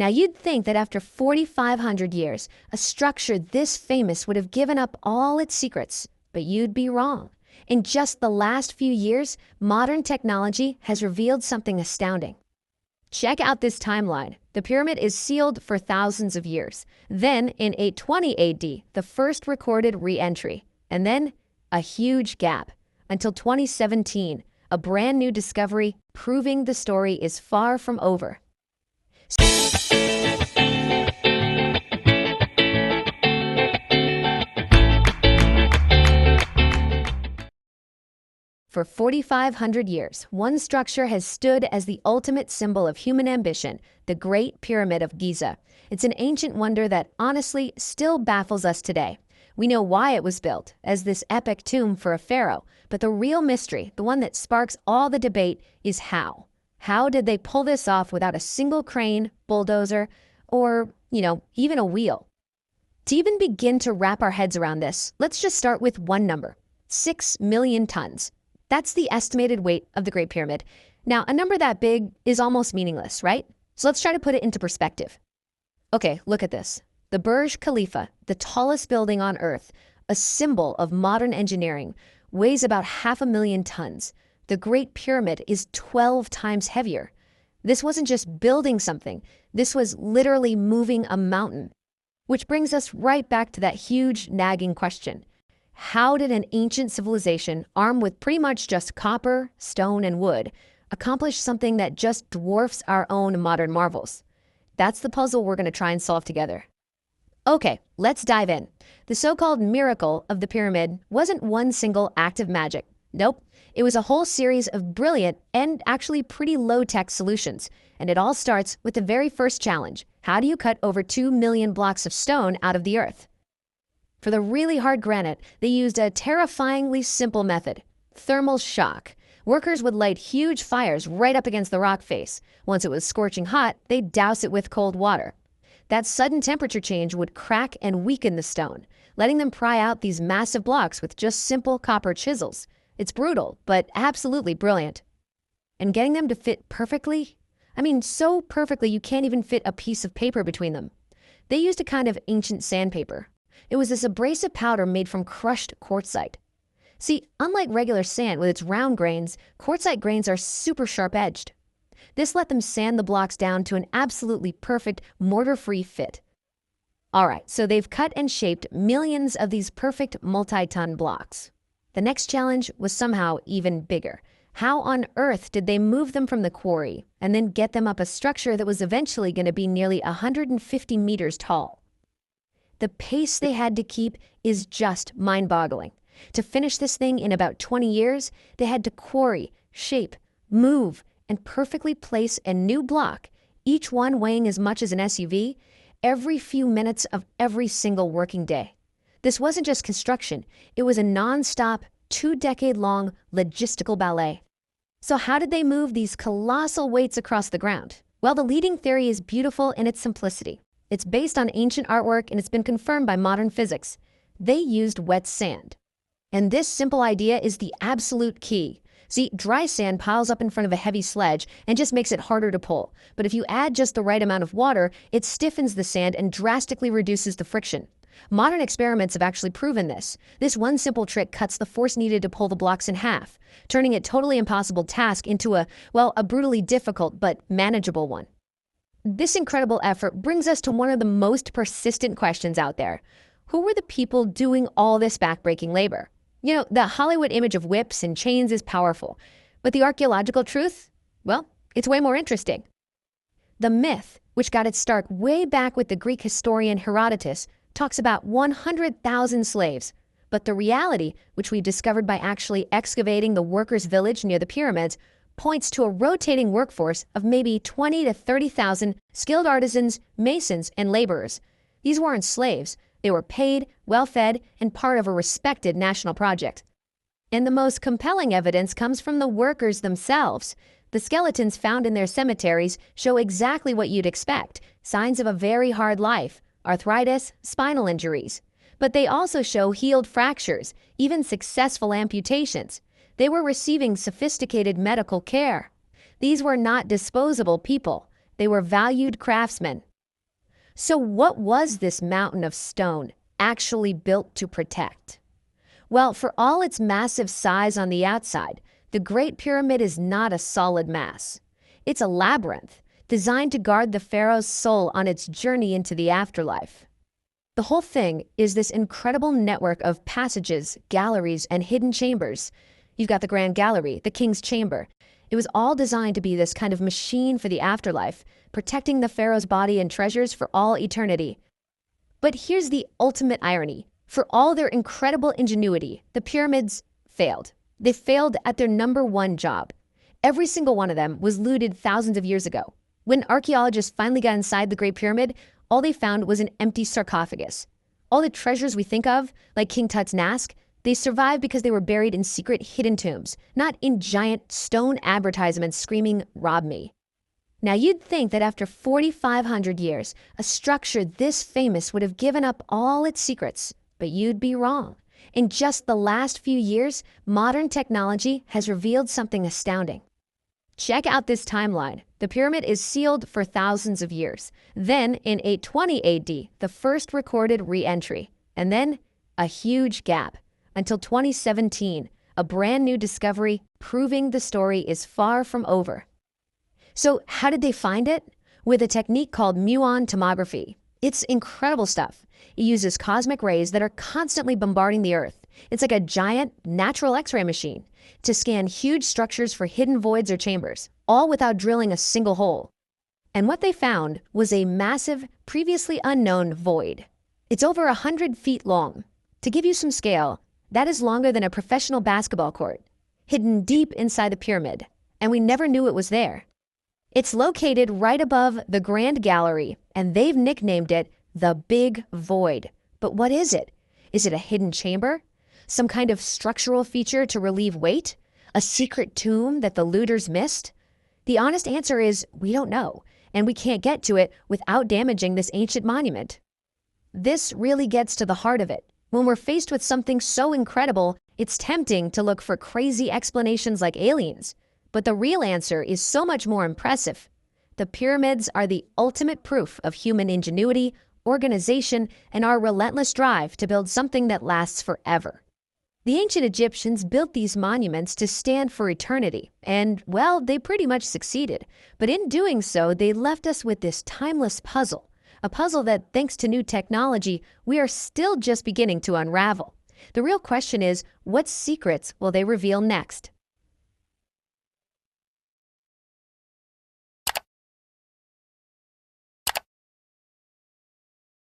Now, you'd think that after 4,500 years, a structure this famous would have given up all its secrets, but you'd be wrong. In just the last few years, modern technology has revealed something astounding. Check out this timeline. The pyramid is sealed for thousands of years. Then, in 820 AD, the first recorded re-entry. And then, a huge gap. Until 2017, a brand new discovery proving the story is far from over. For 4,500 years, one structure has stood as the ultimate symbol of human ambition, the Great Pyramid of Giza. It's an ancient wonder that, honestly, still baffles us today. We know why it was built, as this epic tomb for a pharaoh, but the real mystery, the one that sparks all the debate, is how. How did they pull this off without a single crane, bulldozer, or, even a wheel? To even begin to wrap our heads around this, let's just start with one number: 6 million tons. That's the estimated weight of the Great Pyramid. Now, a number that big is almost meaningless, right? So let's try to put it into perspective. Okay, look at this. The Burj Khalifa, the tallest building on Earth, a symbol of modern engineering, weighs about 500,000 tons. The Great Pyramid is 12 times heavier. This wasn't just building something. This was literally moving a mountain. Which brings us right back to that huge, nagging question. How did an ancient civilization, armed with pretty much just copper, stone, and wood, accomplish something that just dwarfs our own modern marvels? That's the puzzle we're going to try and solve together. Okay, let's dive in. The so-called miracle of the pyramid wasn't one single act of magic. Nope. It was a whole series of brilliant and actually pretty low-tech solutions. And it all starts with the very first challenge. How do you cut over 2 million blocks of stone out of the earth? For the really hard granite, they used a terrifyingly simple method: thermal shock. Workers would light huge fires right up against the rock face. Once it was scorching hot, they'd douse it with cold water. That sudden temperature change would crack and weaken the stone, letting them pry out these massive blocks with just simple copper chisels. It's brutal, but absolutely brilliant. And getting them to fit perfectly? I mean, so perfectly you can't even fit a piece of paper between them. They used a kind of ancient sandpaper. It was this abrasive powder made from crushed quartzite. See, unlike regular sand with its round grains, quartzite grains are super sharp-edged. This let them sand the blocks down to an absolutely perfect, mortar-free fit. All right, so they've cut and shaped millions of these perfect multi-ton blocks. The next challenge was somehow even bigger. How on earth did they move them from the quarry and then get them up a structure that was eventually going to be nearly 150 meters tall? The pace they had to keep is just mind-boggling. To finish this thing in about 20 years, they had to quarry, shape, move, and perfectly place a new block, each one weighing as much as an SUV, every few minutes of every single working day. This wasn't just construction. It was a non-stop, 2-decade-long logistical ballet. So how did they move these colossal weights across the ground? Well, the leading theory is beautiful in its simplicity. It's based on ancient artwork, and it's been confirmed by modern physics. They used wet sand. And this simple idea is the absolute key. See, dry sand piles up in front of a heavy sledge and just makes it harder to pull. But if you add just the right amount of water, it stiffens the sand and drastically reduces the friction. Modern experiments have actually proven this. This one simple trick cuts the force needed to pull the blocks in half, turning a totally impossible task into a brutally difficult but manageable one. This incredible effort brings us to one of the most persistent questions out there. Who were the people doing all this backbreaking labor? The Hollywood image of whips and chains is powerful, but the archaeological truth? Well, it's way more interesting. The myth, which got its start way back with the Greek historian Herodotus, talks about 100,000 slaves. But the reality, which we discovered by actually excavating the workers' village near the pyramids, points to a rotating workforce of maybe 20 to 30,000 skilled artisans, masons, and laborers. These weren't slaves. They were paid, well-fed, and part of a respected national project. And the most compelling evidence comes from the workers themselves. The skeletons found in their cemeteries show exactly what you'd expect: signs of a very hard life, arthritis, spinal injuries. But they also show healed fractures, even successful amputations. They were receiving sophisticated medical care. These were not disposable people. They were valued craftsmen, So what was this mountain of stone actually built to protect? Well, for all its massive size on the outside, the Great Pyramid is not a solid mass. It's a labyrinth designed to guard the pharaoh's soul on its journey into the afterlife. The whole thing is this incredible network of passages, galleries, and hidden chambers. You've got the Grand Gallery, the King's Chamber. It was all designed to be this kind of machine for the afterlife, protecting the pharaoh's body and treasures for all eternity. But here's the ultimate irony. For all their incredible ingenuity, the pyramids failed. They failed at their number one job. Every single one of them was looted thousands of years ago. When archaeologists finally got inside the Great Pyramid, all they found was an empty sarcophagus. All the treasures we think of, like King Tut's Nask, they survived because they were buried in secret hidden tombs, not in giant stone advertisements screaming, "Rob me." Now you'd think that after 4,500 years, a structure this famous would have given up all its secrets, but you'd be wrong. In just the last few years, modern technology has revealed something astounding. Check out this timeline. The pyramid is sealed for thousands of years. Then, in 820 AD, the first recorded re-entry. And then, a huge gap. Until 2017, a brand new discovery proving the story is far from over. So, how did they find it? With a technique called muon tomography. It's incredible stuff. It uses cosmic rays that are constantly bombarding the Earth. It's like a giant, natural X-ray machine to scan huge structures for hidden voids or chambers, all without drilling a single hole. And what they found was a massive, previously unknown void. It's over 100 feet long. To give you some scale, that is longer than a professional basketball court, hidden deep inside the pyramid, and we never knew it was there. It's located right above the Grand Gallery, and they've nicknamed it the Big Void. But what is it? Is it a hidden chamber? Some kind of structural feature to relieve weight? A secret tomb that the looters missed? The honest answer is we don't know, and we can't get to it without damaging this ancient monument. This really gets to the heart of it. When we're faced with something so incredible, it's tempting to look for crazy explanations like aliens. But the real answer is so much more impressive. The pyramids are the ultimate proof of human ingenuity, organization, and our relentless drive to build something that lasts forever. The ancient Egyptians built these monuments to stand for eternity, and, well, they pretty much succeeded. But in doing so, they left us with this timeless puzzle, a puzzle that, thanks to new technology, we are still just beginning to unravel. The real question is, what secrets will they reveal next?